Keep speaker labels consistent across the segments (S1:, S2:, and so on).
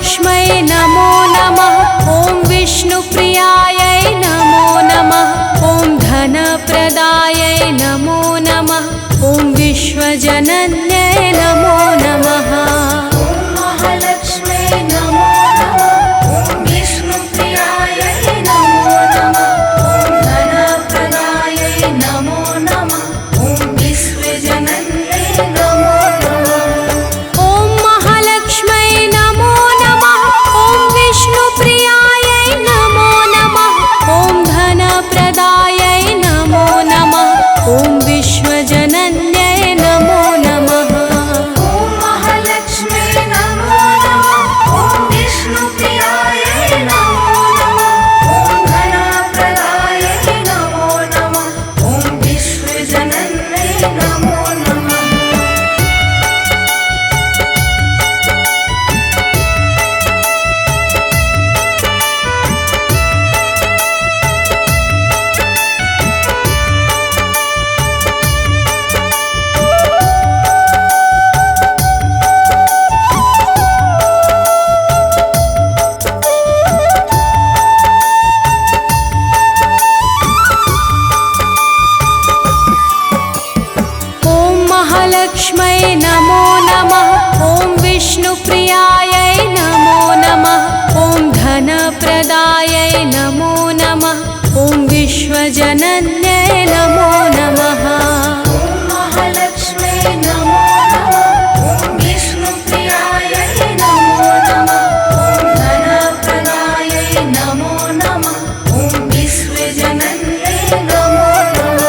S1: महालक्ष्मै नमो नमः। ॐ विष्णुप्रियायै नमो नमः। ॐ धनप्रदायै नमो नमः। ॐ विश्वजनन्यै नमो नमः।
S2: महालक्ष्मै नमो नमः। ॐ विष्णुप्रियायै नमो नमः। ॐ धनप्रदायै नमो नमः। ॐ विश्वजनन्यै नमो नमः।
S1: ॐ महालक्ष्मै नमो नमः। ॐ विष्णुप्रियायै नमो नमः। ॐ धनप्रदायै नमो नमः। ॐ विश्वजनन्यै नमो नमः।
S2: महालक्ष्मै नमो नमः। ॐ विष्णुप्रियायै नमो नमः। ॐ धनप्रदायै नमो नमः। ॐ विश्वजनन्यै नमो नमः।
S1: महालक्ष्मै नमो नमः। ॐ विष्णुप्रियायै नमो नमः। ॐ धनप्रदायै नमो नमः। ॐ विश्वजनन्यै नमो नमः।
S2: महालक्ष्मै नमो नमः। ॐ विष्णुप्रियायै नमो नमः। ॐ धनप्रदायै नमो नमः। ॐ विश्वजनन्यै नमो नमः।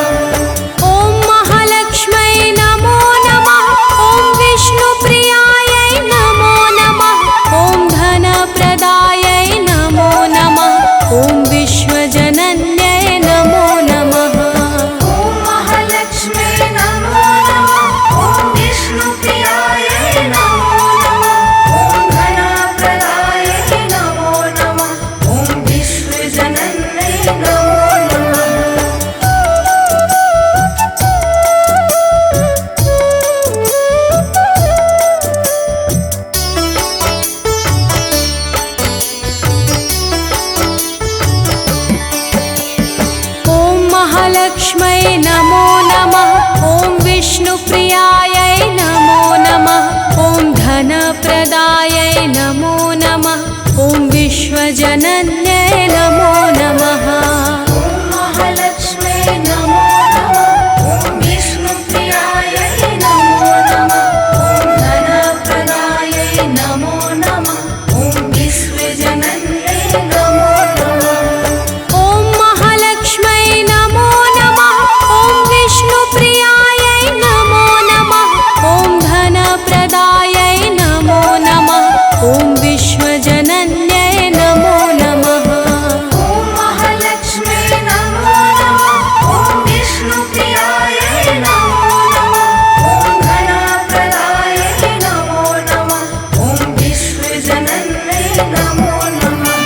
S1: ॐ महालक्ष्मै नमो नमः। ॐ विष्णुप्रियायै नमो नमः। ॐ धनप्रदायै नमो नमः। ॐ विश्वजनन्यै नमो नमः।
S2: महालक्ष्मै नमो नमः। ॐ विष्णुप्रियायै नमो नमः। ॐ धनप्रदायै नमो नमः। ॐ विश्वजनन्यै नमो नमः।
S1: ॐ महालक्ष्मै नमो नमः। ॐ विष्णुप्रियायै नमो नमः। ॐ धनप्रदायै नमो नमः। ॐ विश्वजनन्यै नमो नमः।
S2: महालक्ष्मै नमो नमः। ॐ विष्णुप्रियायै नमो नमः। ॐ धनप्रदायै नमो नमः। ॐ विश्वजनन्यै नमो नमः।
S1: ॐ महालक्ष्मै नमो नमः। ॐ विष्णुप्रियायै नमो नमः। ॐ धनप्रदायै नमो नमः। ॐ विश्वजनन्यै नमो नमः।
S2: महालक्ष्मै नमो नमः। ॐ विष्णुप्रियायै नमो नमः। ॐ धनप्रदायै नमो नमः। ॐ विश्वजनन्यै नमो नमः।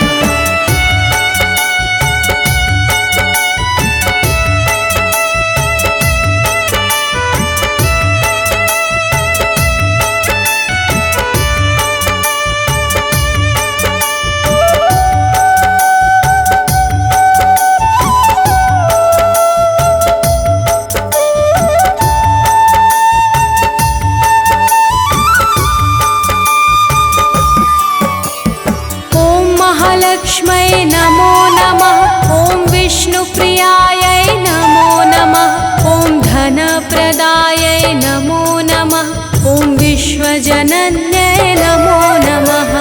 S1: ॐ महालक्ष्मै नमो नमः। ॐ विष्णुप्रियायै नमो नमः। ॐ धनप्रदायै नमो नमः। ॐ विश्वजनन्यै नमो नमः।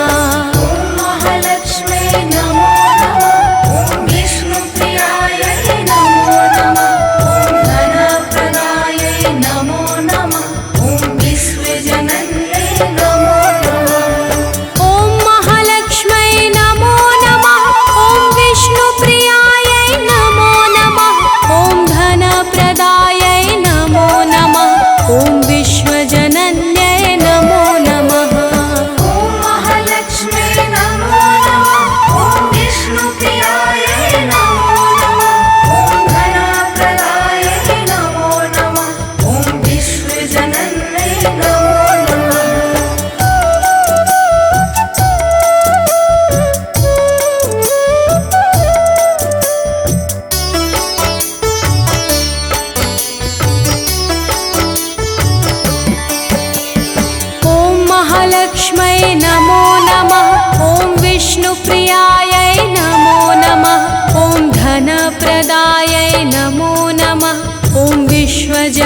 S2: महालक्ष्मै नमो नमः। ॐ विष्णुप्रियायै नमो नमः। ॐ धनप्रदायै नमो नमः। ॐ विश्वजनन्यै नमो नमः।
S1: ॐ महालक्ष्मै नमो नमः। ॐ विष्णुप्रियायै नमो नमः। ॐ धनप्रदायै नमो नमः। ॐ विश्वजनन्यै नमो नमः।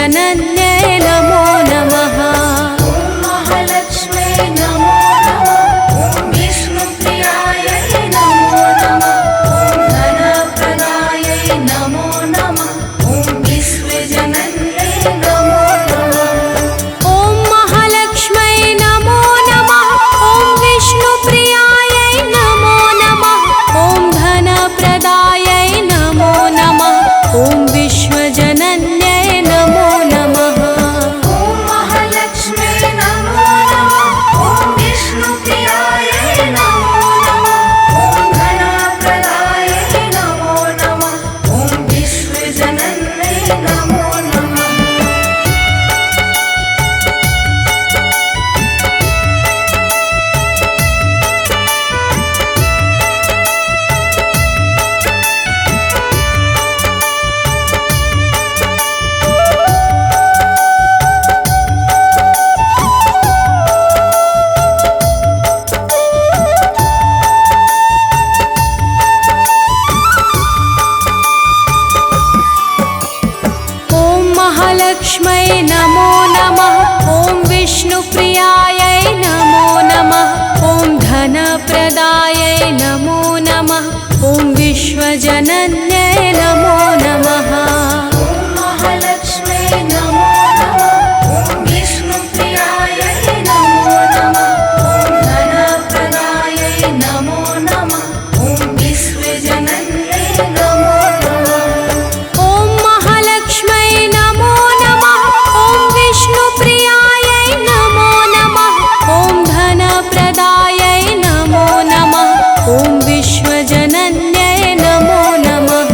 S1: विश्वजनन्यै नमो नमः।
S2: ॐ महालक्ष्म्यै नमो नमः। ॐ विष्णुप्रियायै नमो नमः। ॐ धनप्रदायै नमो नमः। ॐ विश्वजनन्यै नमो नमः।
S1: ॐ महालक्ष्म्यै नमो नमः। ॐ विष्णुप्रियायै नमो नमः। ॐ धनप्रदायै नमो नमः। ॐ विश्वजनन्यै नमो नमः।
S2: ॐ महालक्ष्म्यै नमो नमः। ॐ विष्णुप्रियायै नमो नमः। ॐ धनप्रदायै नमो नमः। ॐ विश्वजनन्यै नमो नमः।
S1: ॐ महालक्ष्म्यै नमो नमः। ॐ विष्णुप्रियायै नमो नमः। ॐ धनप्रदायै नमो नमः। ॐ विश्वजनन्यै नमो नमः।
S2: ॐ महालक्ष्म्यै नमो नमः। ॐ विष्णुप्रियायै नमो नमः। ॐ धनप्रदायै नमो नमः। ॐ विश्वजनन्यै नमो नमः।
S1: ॐ महालक्ष्म्यै नमो नमः। ॐ विष्णुप्रियायै नमो नमः। ॐ धनप्रदायै नमो नमः। ॐ विश्वजनन्यै नमो नमः।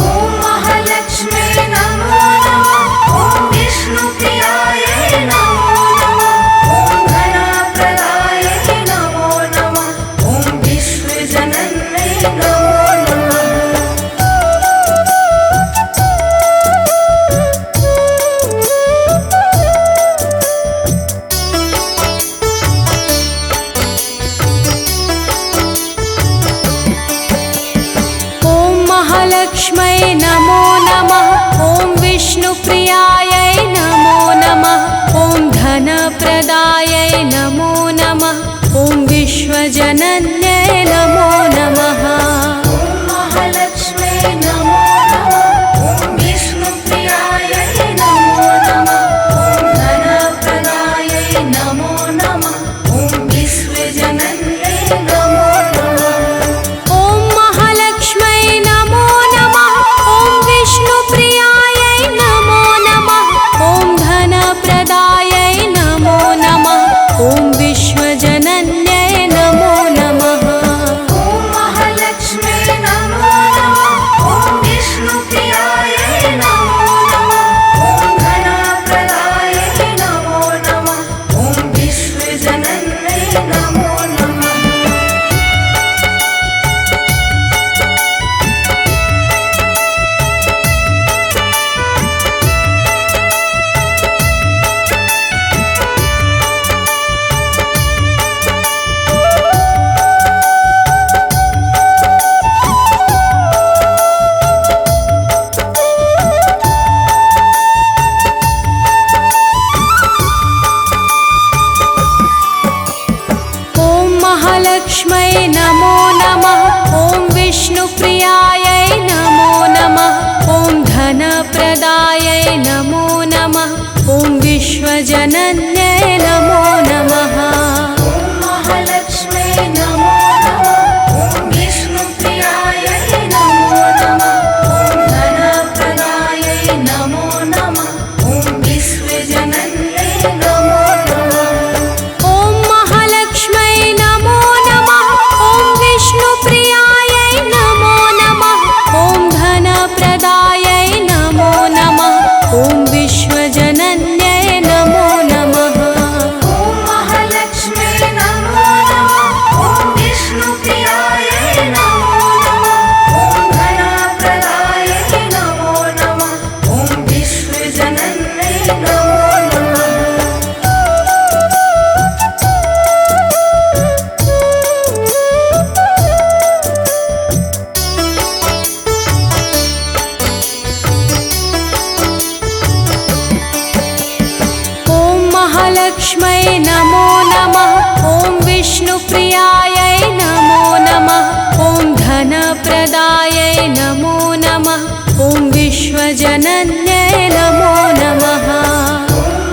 S2: ॐ महालक्ष्म्यै नमो नमः। ॐ विष्णुप्रियायै नमो नमः। ॐ धनप्रदायै नमो नमः। ॐ विश्वजनन्यै नमो नमः।
S1: ॐ महालक्ष्म्यै नमो नमः। ॐ विष्णुप्रियायै नमो नमः। ॐ धनप्रदायै नमो नमः। ॐ विश्वजनन्यै नमो नमः।
S2: ॐ महालक्ष्म्यै नमो नमः। ॐ विष्णुप्रियायै नमो नमः। ॐ धनप्रदायै नमो नमः। ॐ विश्वजनन्यै नमो नमः।
S1: ॐ महालक्ष्म्यै नमो नमः। ॐ विष्णुप्रियायै नमो नमः। ॐ धनप्रदायै नमो नमः। ॐ विश्वजनन्यै नमो नमः।
S2: ॐ महालक्ष्म्यै नमो नमः। ॐ विष्णुप्रियायै नमो नमः। ॐ धनप्रदायै नमो नमः। ॐ विश्वजनन्यै नमो नमः।
S1: ॐ महालक्ष्म्यै नमो नमः। ॐ विष्णुप्रियायै नमो नमः। ॐ धनप्रदायै नमो नमः। ॐ विश्वजनन्यै नमो नमः।
S2: ॐ महालक्ष्म्यै नमो नमः। ॐ विष्णुप्रियायै नमो नमः। ॐ धनप्रदायै नमो नमः। ॐ विश्वजनन्यै नमो नमः।
S1: ॐ महालक्ष्म्यै नमो नमः। ॐ विष्णुप्रियायै नमो नमः। ॐ धनप्रदायै नमो नमः। ॐ विश्वजनन्यै नमो नमः।
S2: ॐ महालक्ष्म्यै
S1: महालक्ष्मै नमो नमः। ॐ विष्णुप्रियायै नमो नमः। ॐ धनप्रदायै नमो नमः। ॐ विश्वजनन्यै नमो नमः।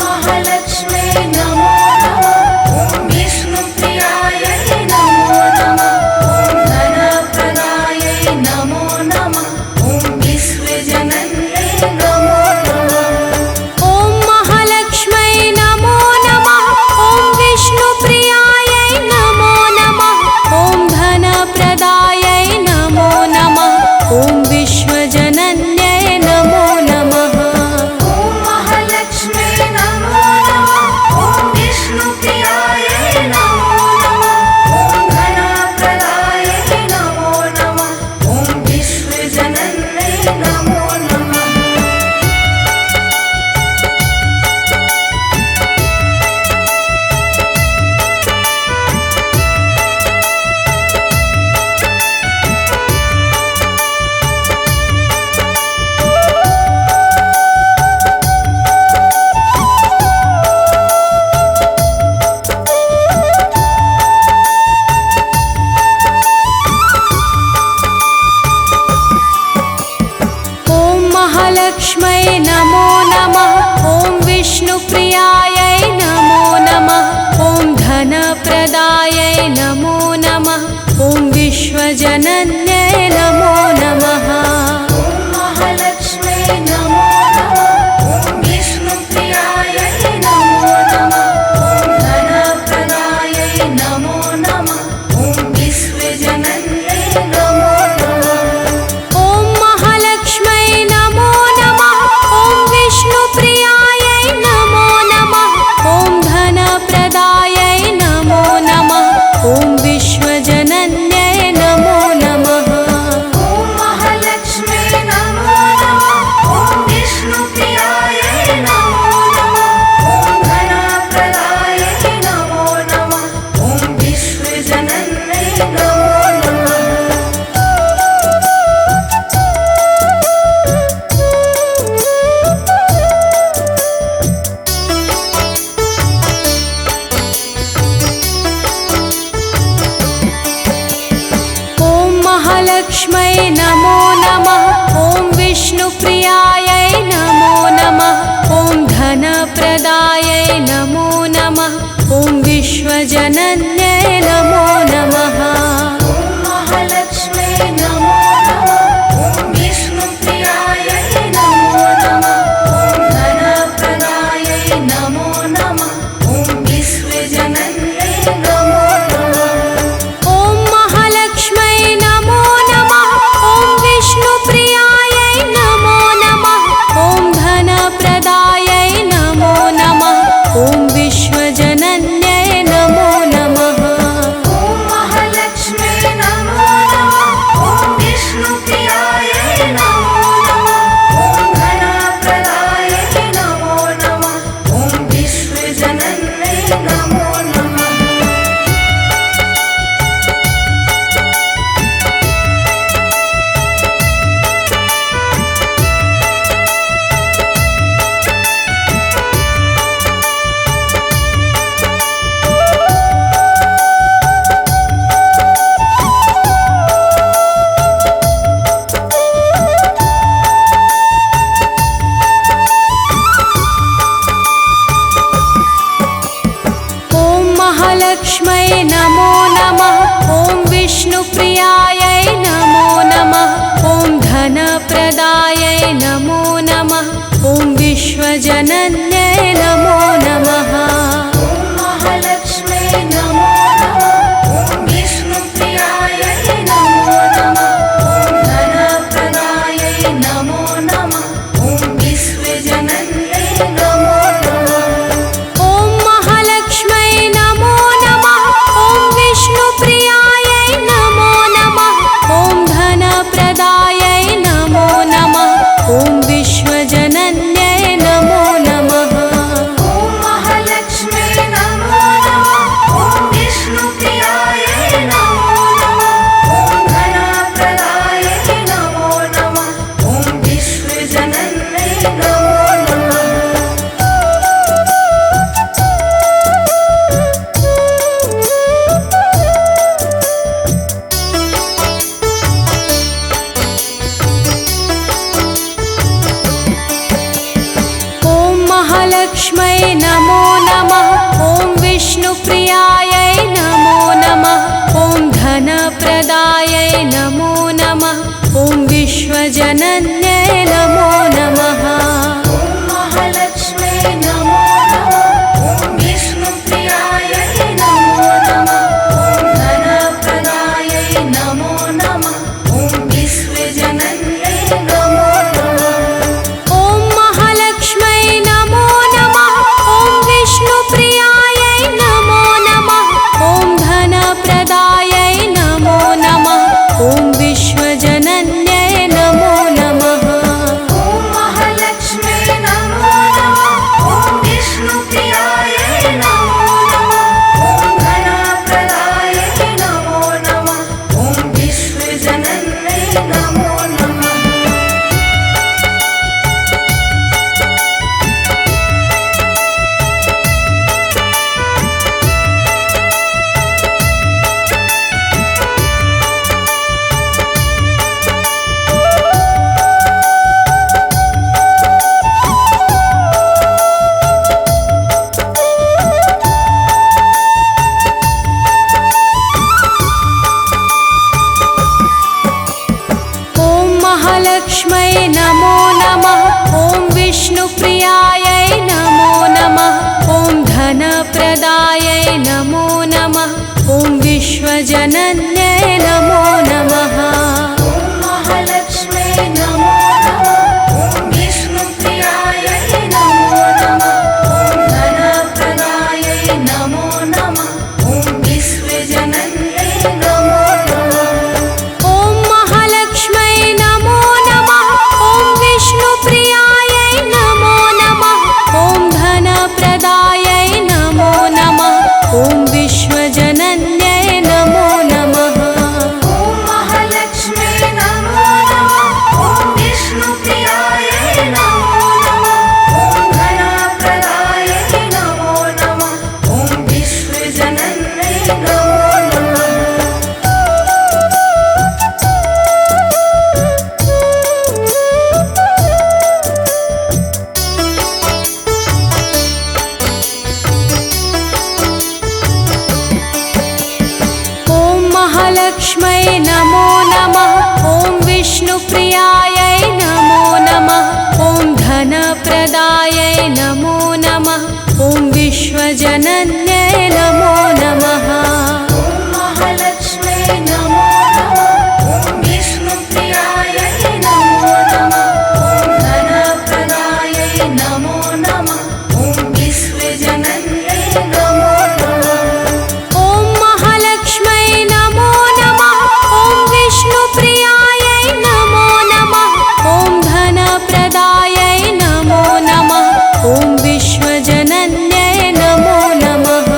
S2: महालक्ष्मै नमो नमः। ॐ विष्णुप्रियायै नमो नमः। ॐ धनप्रदायै नमो नमः। ॐ विश्वजनन्यै नमो नमः।
S1: ॐ महालक्ष्मै नमो नमः। ॐ विष्णुप्रियायै नमो नमः। ॐ धनप्रदायै नमो नमः। ॐ विश्वजनन्यै नमो नमः।
S2: ॐ महालक्ष्मै नमो नमः। ॐ विष्णुप्रियायै नमो नमः। ॐ धनप्रदायै नमो नमः। ॐ विश्वजनन्यै नमो नमः।
S1: ॐ महालक्ष्मै नमो नमः। ॐ विष्णुप्रियायै नमो नमः। ॐ धनप्रदायै नमो नमः। ॐ विश्वजनन्यै नमो नमः।
S2: ॐ महालक्ष्मै नमो नमः। ॐ विष्णुप्रियायै नमो नमः। ॐ धनप्रदायै नमो नमः। ॐ विश्वजनन्यै नमो नमः।
S1: ॐ महालक्ष्मै नमो नमः। ॐ विष्णुप्रियायै नमो नमः। ॐ धनप्रदायै नमो नमः। ॐ विश्वजनन्यै नमो नमः।
S2: ॐ महालक्ष्मै नमो नमः। ॐ विष्णुप्रियायै नमो नमः। ॐ धनप्रदायै नमो नमः। ॐ विश्वजनन्यै नमो नमः।
S1: ॐ महालक्ष्मै नमो नमः। ॐ विष्णुप्रियायै नमो नमः। ॐ धनप्रदायै नमो नमः। ॐ विश्वजनन्यै नमो नमः।
S2: ॐ महालक्ष्मै नमो नमः। ॐ विष्णुप्रियायै नमो नमः। ॐ धनप्रदायै नमो नमः। ॐ विश्वजनन्यै नमो नमः।
S1: ॐ महालक्ष्मै नमो नमः। ॐ विष्णुप्रियायै नमो नमः। ॐ धनप्रदायै नमो नमः। ॐ विश्वजनन्यै नमो नमः।
S2: ॐ महालक्ष्मै नमो नमः। ॐ विष्णुप्रियायै नमो नमः। ॐ धनप्रदायै नमो नमः। ॐ विश्वजनन्यै नमो नमः।
S1: ॐ महालक्ष्मै नमो नमः। ॐ विष्णुप्रियायै नमो नमः। ॐ धनप्रदायै नमो नमः। ॐ विश्वजनन्यै नमो नमः।
S2: ॐ महालक्ष्मै नमो नमः। ॐ विष्णुप्रियायै नमो नमः। ॐ धनप्रदायै नमो नमः। ॐ विश्वजनन्यै नमो नमः।
S1: ॐ महालक्ष्मै नमो नमः। ॐ विष्णुप्रियायै नमो नमः। ॐ धनप्रदायै नमो नमः। ॐ विश्वजनन्यै नमो नमः।
S2: ॐ
S1: विश्वजनन्यै नमो नमः।
S2: ॐ महालक्ष्म्यै नमो नमः। ॐ विष्णुप्रियायै नमो नमः। ॐ धनप्रदायै नमो नमः। ॐ विश्वजनन्यै नमो नमः।
S1: ॐ महालक्ष्म्यै नमो नमः। ॐ विष्णुप्रियायै नमो नमः। ॐ धनप्रदायै नमो नमः। ॐ विश्वजनन्यै नमो नमः।
S2: ॐ महालक्ष्म्यै नमो नमः। ॐ विष्णुप्रियायै नमो नमः। ॐ धनप्रदायै नमो नमः। ॐ विश्वजनन्यै नमो नमः।
S1: ॐ महालक्ष्म्यै नमो नमः। ॐ विष्णुप्रियायै नमो नमः। ॐ धनप्रदायै नमो नमः। ॐ विश्वजनन्यै नमो नमः।
S2: ॐ महालक्ष्म्यै नमो नमः। ॐ विष्णुप्रियायै नमो नमः। ॐ धनप्रदायै नमो नमः। ॐ विश्वजनन्यै नमो नमः।
S1: ॐ महालक्ष्म्यै नमो नमः। ॐ विष्णुप्रियायै नमो नमः। ॐ धनप्रदायै नमो नमः। ॐ विश्वजनन्यै नमो नमः।
S2: ॐ महालक्ष्म्यै नमो नमः। ॐ विष्णुप्रियायै नमो नमः। ॐ धनप्रदायै नमो नमः। ॐ विश्वजनन्यै नमो नमः।
S1: ॐ महालक्ष्म्यै नमो नमः। ॐ विष्णुप्रियायै नमो नमः। ॐ धनप्रदायै नमो नमः। ॐ विश्वजनन्यै नमो नमः।
S2: ॐ महालक्ष्म्यै नमो नमः। ॐ विष्णुप्रियायै नमो नमः। ॐ धनप्रदायै नमो नमः। ॐ विश्वजनन्यै नमो नमः।
S1: ॐ महालक्ष्म्यै नमो नमः। ॐ विष्णुप्रियायै नमो नमः। ॐ धनप्रदायै नमो नमः। ॐ विश्वजनन्यै नमो नमः।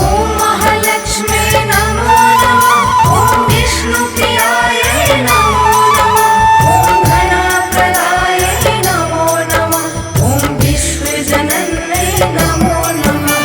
S2: ॐ महालक्ष्म्यै नमो नमः। ॐ विष्णुप्रियायै नमो नमः। ॐ धनप्रदायै नमो नमः। ॐ विश्वजनन्यै नमो नमः।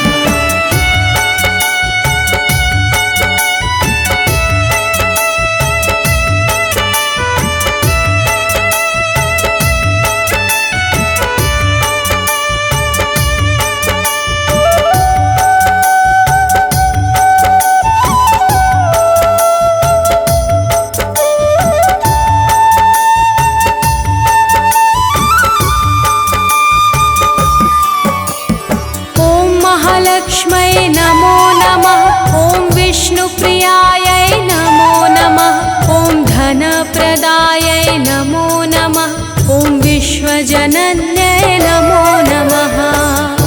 S1: ॐ महालक्ष्म्यै नमो नमः। ॐ विष्णुप्रियायै नमो नमः। ॐ धनप्रदायै नमो नमः। ॐ विश्वजनन्यै नमो नमः।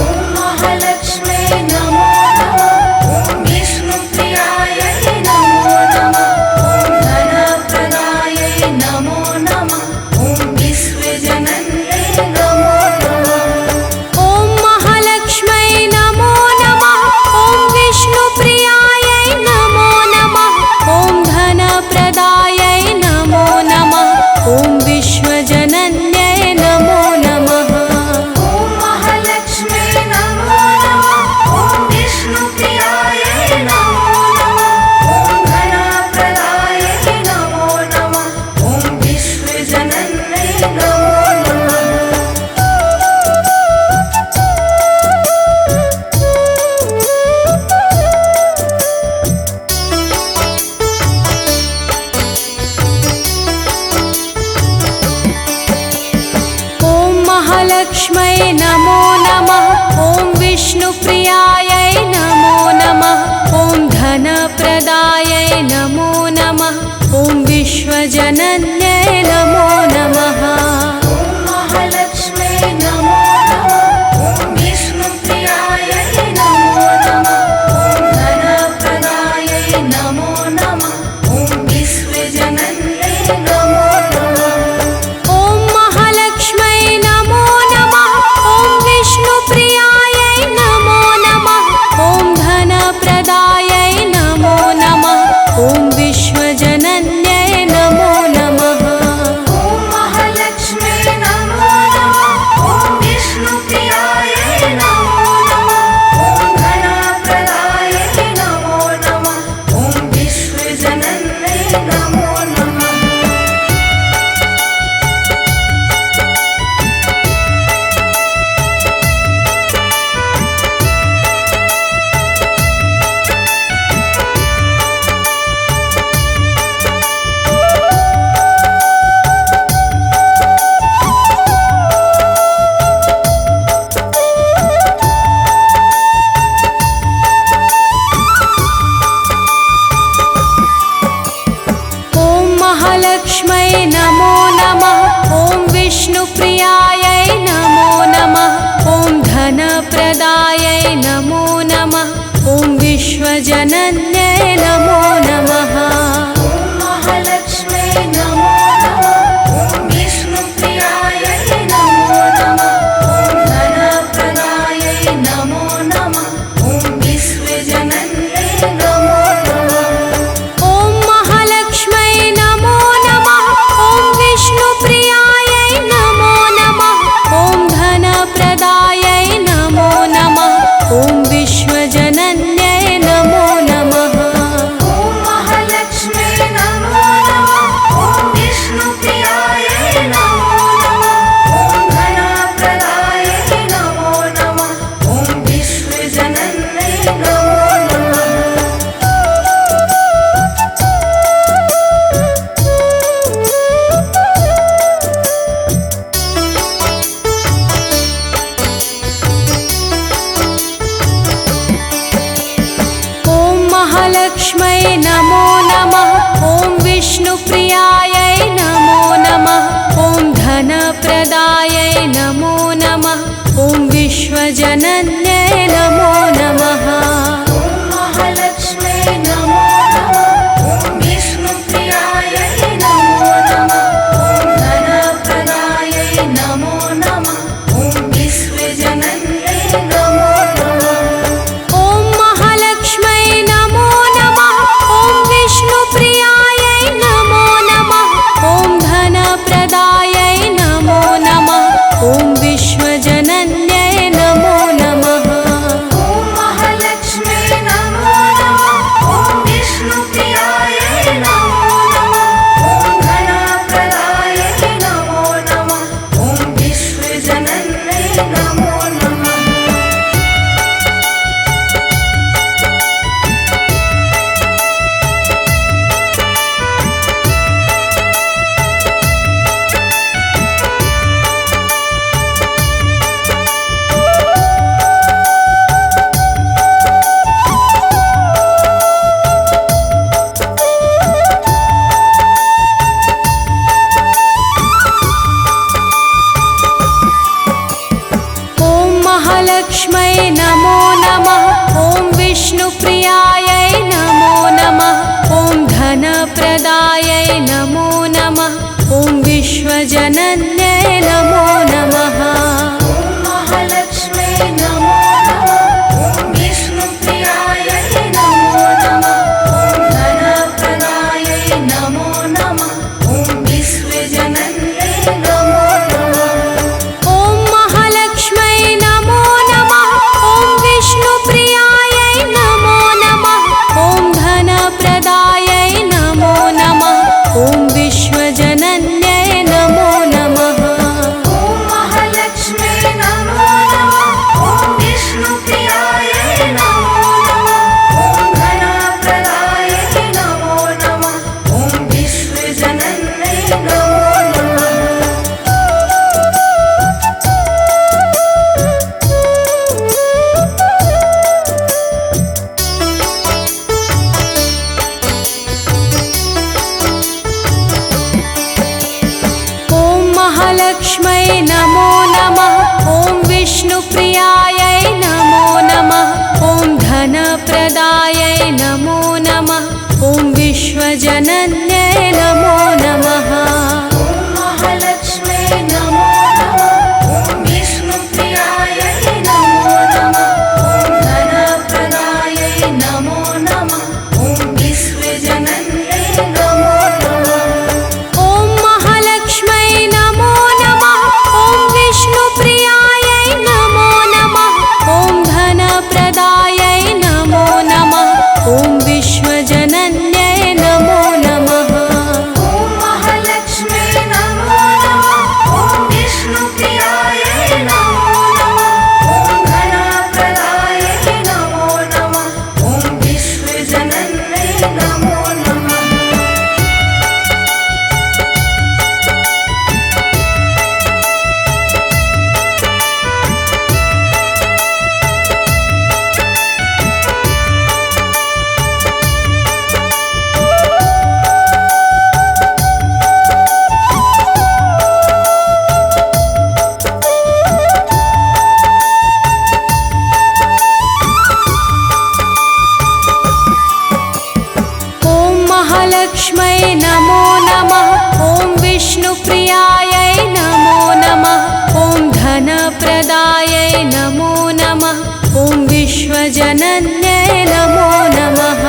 S2: ॐ महालक्ष्म्यै नमो नमः। ॐ विष्णुप्रियायै नमो नमः। ॐ धनप्रदायै नमो नमः। ॐ विश्वजनन्यै नमो नमः।
S1: ॐ महालक्ष्म्यै नमो नमः। ॐ विष्णुप्रियायै नमो नमः। ॐ धनप्रदायै नमो नमः। ॐ विश्वजनन्यै नमो नमः।
S2: ॐ महालक्ष्म्यै
S1: विष्णुप्रियायै नमो नमः ॐ धनप्रदायै नमो नमः ॐ विश्वजनन्यै नमो नमः
S2: ॐ महालक्ष्म्यै नमो नमः ॐ विष्णुप्रियायै नमो नमः ॐ धनप्रदायै नमो नमः ॐ विश्वजनन्यै नमो नमः
S1: ॐ महालक्ष्म्यै नमो नमः ॐ विष्णुप्रियायै नमो नमः ॐ धनप्रदायै नमो नमः ॐ विश्वजनन्यै नमो नमः
S2: ॐ महालक्ष्म्यै नमो नमः ॐ विष्णुप्रियायै नमो नमः ॐ धनप्रदायै नमो नमः ॐ विश्वजनन्यै नमो नमः
S1: ॐ महालक्ष्म्यै नमो नमः ॐ विष्णुप्रियायै नमो नमः ॐ धनप्रदायै नमो नमः ॐ विश्वजनन्यै नमो नमः
S2: ॐ महालक्ष्म्यै नमो नमः ॐ विष्णुप्रियायै नमो नमः ॐ धनप्रदायै नमो नमः ॐ विश्वजनन्यै नमो नमः
S1: ॐ महालक्ष्म्यै नमो नमः ॐ विष्णुप्रियायै नमो नमः ॐ धनप्रदायै नमो नमः ॐ विश्वजनन्यै नमो नमः
S2: ॐ महालक्ष्म्यै नमो नमः ॐ विष्णुप्रियायै नमो नमः ॐ धनप्रदायै नमो नमः ॐ विश्वजनन्यै नमो नमः
S1: ॐ महालक्ष्म्यै नमो नमः ॐ विष्णुप्रियायै नमो नमः ॐ धनप्रदायै नमो नमः ॐ विश्वजनन्यै नमो नमः
S2: ॐ महालक्ष्म्यै नमो नमः ॐ विष्णुप्रियायै नमो नमः ॐ धनप्रदायै नमो नमः ॐ विश्वजनन्यै नमो नमः
S1: ॐ महालक्ष्म्यै नमो नमः ॐ विष्णुप्रियायै नमो नमः ॐ धनप्रदायै नमो नमः ॐ विश्वजनन्यै नमो नमः विष्णुप्रियायै नमो नमः ॐ धनप्रदायै नमो नमः ॐ विश्वजनन्यै नमो नमः
S2: ॐ महालक्ष्म्यै नमो नमः ॐ विष्णुप्रियायै नमो नमः ॐ धनप्रदायै नमो नमः ॐ विश्वजनन्यै नमो नमः
S1: ॐ महालक्ष्म्यै नमो नमः ॐ विष्णुप्रियायै नमो नमः ॐ धनप्रदायै नमो नमः ॐ विश्वजनन्यै नमो नमः
S2: ॐ महालक्ष्म्यै नमो नमः ॐ विष्णुप्रियायै नमो नमः ॐ धनप्रदायै नमो नमः ॐ विश्वजनन्यै नमो नमः
S1: ॐ महालक्ष्म्यै नमो नमः ॐ विष्णुप्रियायै नमो नमः ॐ धनप्रदायै नमो नमः ॐ विश्वजनन्यै नमो नमः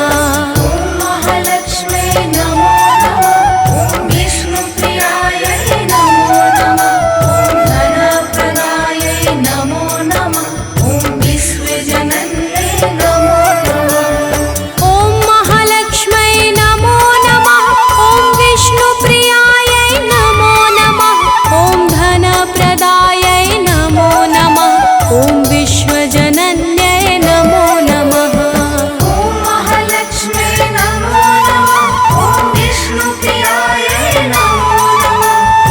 S2: ॐ महालक्ष्म्यै नमो नमः ॐ विष्णुप्रियायै नमो नमः ॐ धनप्रदायै नमो नमः ॐ विश्वजनन्यै नमो नमः
S1: ॐ महालक्ष्म्यै नमो नमः ॐ विष्णुप्रियायै नमो नमः ॐ धनप्रदायै नमो नमः ॐ विश्वजनन्यै नमो नमः
S2: ॐ महालक्ष्म्यै नमो नमः ॐ विष्णुप्रियायै नमो नमः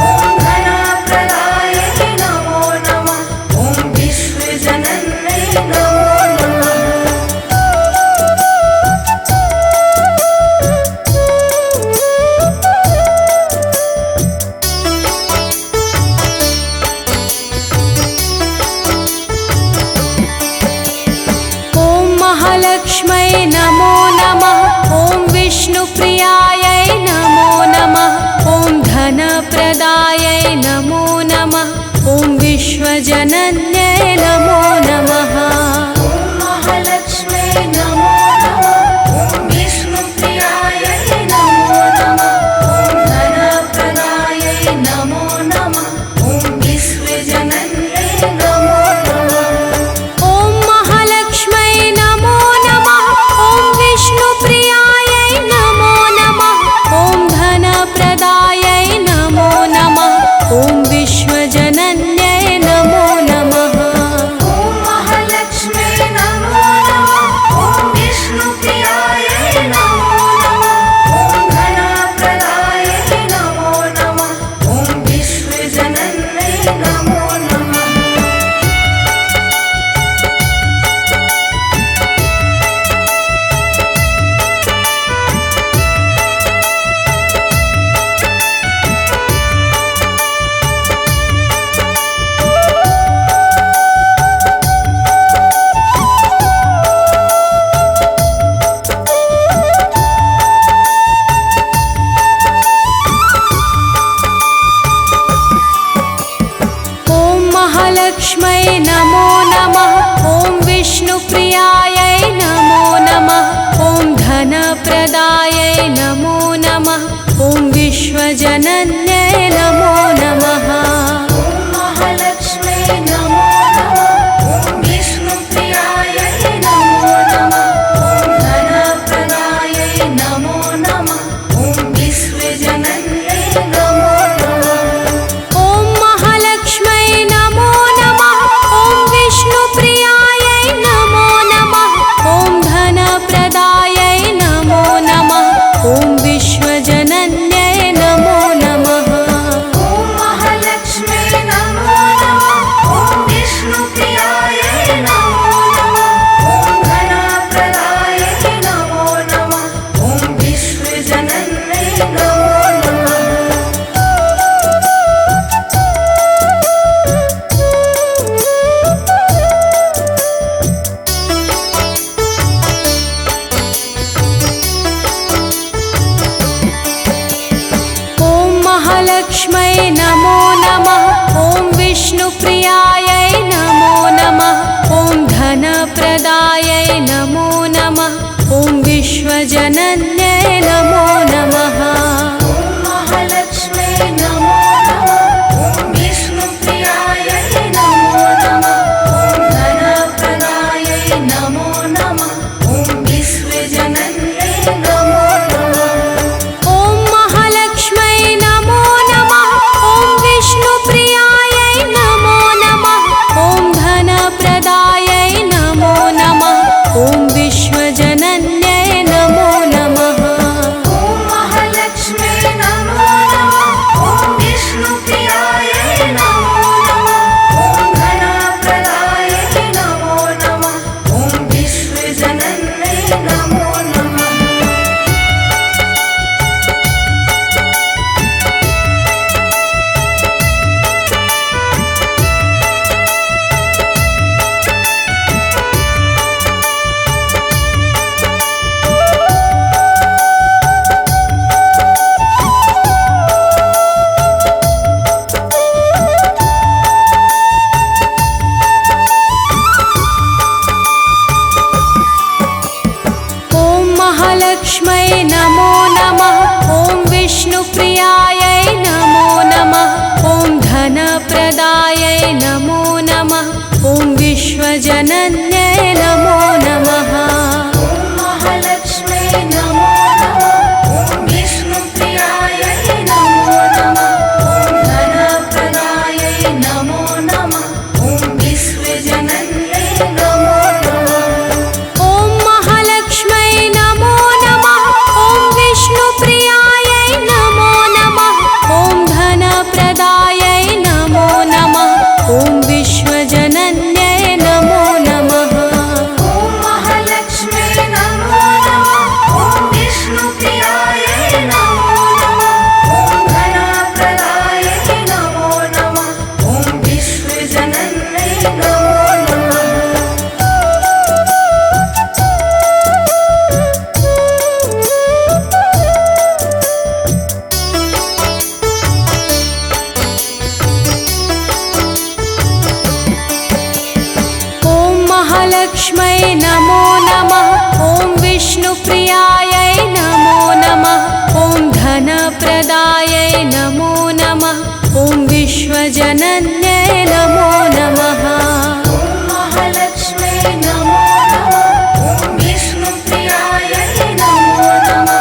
S2: ॐ धनप्रदायै नमो नमः ॐ विश्वजनन्यै नमो नमः
S1: ॐ महालक्ष्म्यै नमो नमः ॐ विष्णुप्रियायै नमो नमः ॐ धनप्रदायै नमो नमः ॐ विश्वजनन्यै नमो नमः
S2: ॐ महालक्ष्म्यै नमो नमः ॐ विष्णुप्रियायै नमो नमः ॐ धनप्रदायै नमो नमः ॐ विश्वजनन्यै नमो नमः
S1: ॐ महालक्ष्म्यै नमो नमः ॐ विष्णुप्रियायै नमो नमः ॐ धनप्रदायै नमो नमः ॐ विश्वजनन्यै नमो नमः
S2: ॐ महालक्ष्म्यै नमो नमः ॐ विष्णुप्रियायै नमो नमः ॐ धनप्रदायै नमो नमः ॐ विश्वजनन्यै नमो नमः
S1: ॐ महालक्ष्म्यै नमो नमः ॐ विष्णुप्रियायै नमो नमः ॐ धनप्रदायै नमो नमः ॐ विश्वजनन्यै नमो नमः
S2: ॐ महालक्ष्म्यै नमो नमः ॐ विष्णुप्रियायै नमो नमः ॐ धनप्रदायै नमो नमः ॐ विश्वजनन्यै नमो नमः
S1: ॐ महालक्ष्म्यै नमो नमः ॐ विष्णुप्रियायै नमो नमः ॐ धनप्रदायै नमो नमः ॐ विश्वजनन्यै नमो नमः
S2: ॐ महालक्ष्म्यै
S1: महालक्ष्मै नमो नमः ॐ विष्णुप्रियायै नमो नमः ॐ धनप्रदायै नमो नमः ॐ विश्वजनन्यै नमो नमः
S2: महालक्ष्मै नमो नमः ॐ विष्णुप्रियायै नमो नमः ॐ धनप्रदायै नमो नमः ॐ विश्वजनन्यै नमो नमः
S1: ॐ महालक्ष्मै नमो नमः ॐ विष्णुप्रियायै नमो नमः ॐ धनप्रदायै नमो नमः ॐ विश्वजनन्यै नमो नमः
S2: ॐ महालक्ष्मै नमो नमः ॐ विष्णुप्रियायै नमो नमः ॐ धनप्रदायै नमो नमः ॐ विश्वजनन्यै नमो नमः
S1: ॐ महालक्ष्मै नमो नमः ॐ विष्णुप्रियायै नमो नमः ॐ धनप्रदायै नमो नमः ॐ विश्वजनन्यै नमो नमः
S2: ॐ महालक्ष्मै नमो नमः ॐ विष्णुप्रियायै नमो नमः ॐ धनप्रदायै नमो नमः ॐ विश्वजनन्यै नमो नमः
S1: ॐ महालक्ष्मै नमो नमः ॐ विष्णुप्रियायै नमो नमः ॐ धनप्रदायै नमो नमः ॐ विश्वजनन्यै नमो नमः
S2: ॐ महालक्ष्मै नमो नमः ॐ विष्णुप्रियायै नमो नमः ॐ धनप्रदायै नमो नमः ॐ विश्वजनन्यै नमो नमः
S1: ॐ महालक्ष्मै नमो नमः ॐ विष्णुप्रियायै नमो नमः ॐ धनप्रदायै नमो नमः ॐ विश्वजनन्यै नमो नमः
S2: ॐ महालक्ष्मै नमो नमः ॐ विष्णुप्रियायै नमो नमः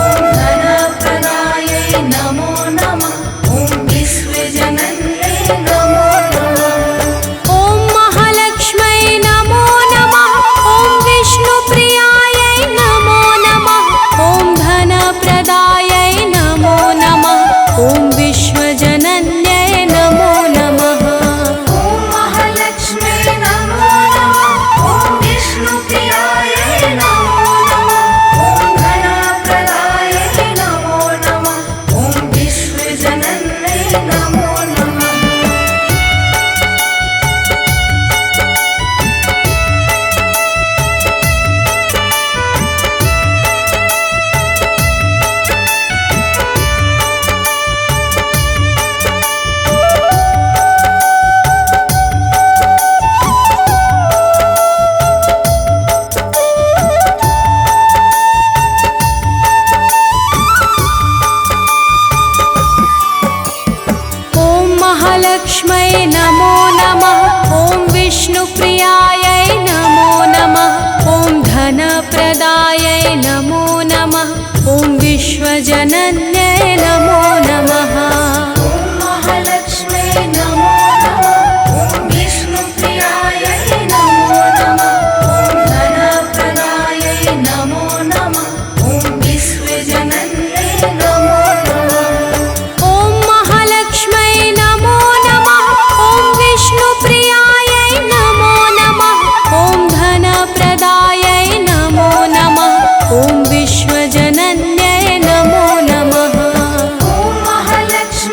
S2: ॐ धनप्रदायै नमो नमः ॐ विश्वजनन्यै नमो नमः
S1: ॐ महालक्ष्मै नमो नमः ॐ विष्णुप्रियायै नमो नमः ॐ धनप्रदायै नमो नमः ॐ विश्वजनन्यै नमो नमः
S2: ॐ महालक्ष्मै नमो नमः ॐ विष्णुप्रियायै नमो नमः ॐ धनप्रदायै नमो नमः ॐ विश्वजनन्यै नमो नमः
S1: ॐ महालक्ष्मै नमो नमः ॐ विष्णुप्रियायै नमो नमः ॐ धनप्रदायै नमो नमः ॐ विश्वजनन्यै नमो नमः
S2: ॐ महालक्ष्मै नमो नमः ॐ विष्णुप्रियायै नमो नमः ॐ धनप्रदायै नमो नमः ॐ विश्वजनन्यै नमो नमः
S1: ॐ महालक्ष्मै नमो नमः ॐ विष्णुप्रियायै नमो नमः ॐ धनप्रदायै नमो नमः ॐ विश्वजनन्यै नमो नमः
S2: ॐ महालक्ष्मै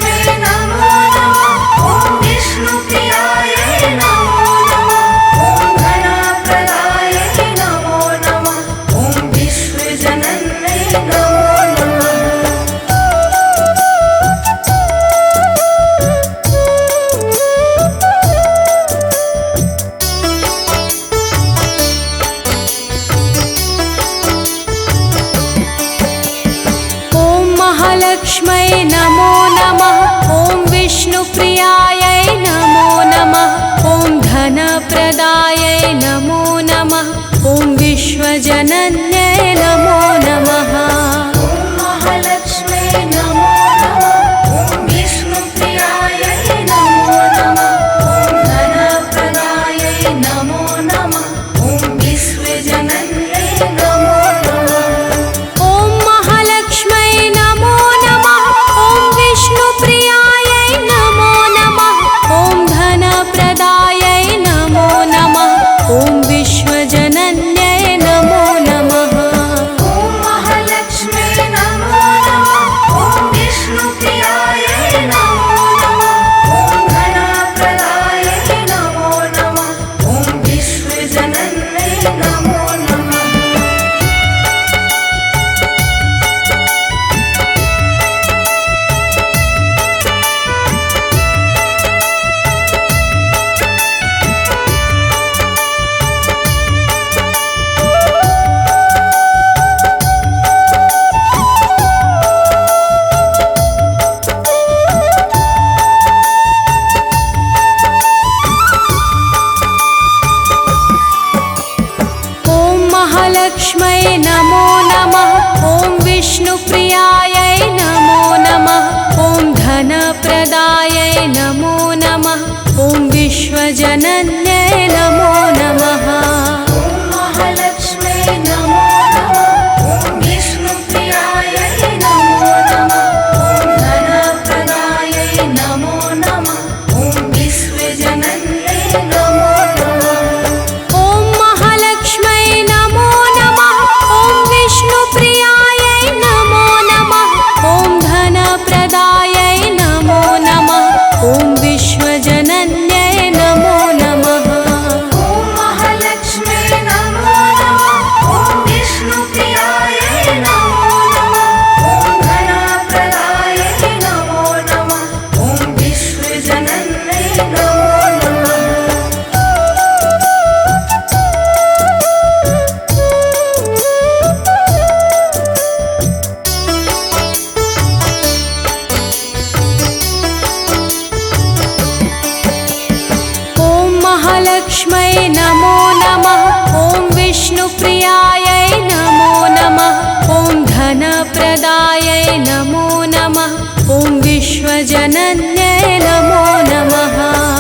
S1: महालक्ष्मै नमो नमः। ॐ विष्णुप्रियायै नमो नमः। ॐ धनप्रदायै नमो नमः। ॐ विश्वजनन्यै नमो नमः।
S2: ॐ महालक्ष्मै नमो नमः। ॐ विष्णुप्रियायै नमो नमः। ॐ धनप्रदायै नमो नमः। ॐ विश्वजनन्यै नमो नमः।
S1: ॐ महालक्ष्मै नमो नमः। ॐ विष्णुप्रियायै नमो नमः। ॐ धनप्रदायै नमो नमः। ॐ विश्वजनन्यै नमो नमः।
S2: ॐ महालक्ष्मै नमो नमः। ॐ विष्णुप्रियायै नमो नमः। ॐ धनप्रदायै नमो नमः। ॐ विश्वजनन्यै नमो नमः।
S1: ॐ महालक्ष्मै नमो नमः। ॐ विष्णुप्रियायै नमो नमः। ॐ धनप्रदायै नमो नमः। ॐ विश्वजनन्यै नमो नमः।
S2: ॐ महालक्ष्मै नमो नमः। ॐ विष्णुप्रियायै नमो नमः। ॐ धनप्रदायै नमो नमः। ॐ विश्वजनन्यै नमो नमः।
S1: ॐ महालक्ष्मै नमो नमः। ॐ विष्णुप्रियायै नमो नमः। ॐ धनप्रदायै नमो नमः। ॐ विश्वजनन्यै नमो नमः।
S2: ॐ महालक्ष्मै नमो नमः। ॐ विष्णुप्रियायै नमो नमः। ॐ धनप्रदायै नमो नमः। ॐ विश्वजनन्यै नमो नमः।
S1: ॐ महालक्ष्मै नमो नमः। ॐ विष्णुप्रियायै नमो नमः। ॐ धनप्रदायै नमो नमः। ॐ विश्वजनन्यै नमो नमः।